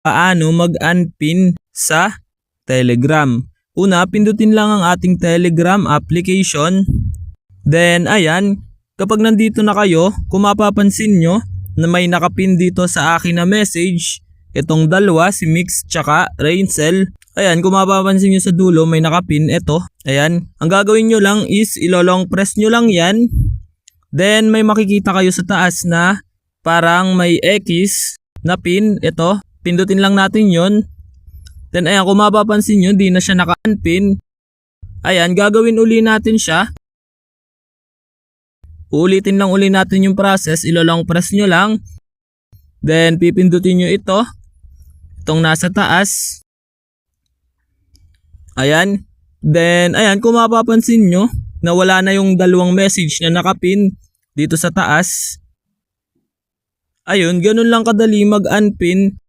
paano mag-unpin sa Telegram. Una, pindutin lang ang ating Telegram application. Then ayan, kapag nandito na kayo, kung mapapansin nyo na may nakapin dito sa akin na message, itong dalawa, si Mix tsaka Rainsel. Ayan, kung mapapansin nyo sa dulo, may nakapin, ito. Ayan, ang gagawin nyo lang is ilolong press nyo lang yan. Then may makikita kayo sa taas na parang may X na pin, ito. Pindutin lang natin yon. Then ayan, kung mapapansin nyo, di na siya naka-unpin. Ayan, gagawin uli natin siya. Uulitin lang uli natin yung process, ilolong press nyo lang. Then pipindutin nyo ito, itong nasa taas. Ayan. Then ayan, kung mapapansin nyo, na wala na yung dalawang message na nakapin dito sa taas. Ayun, ganun lang kadali mag-unpin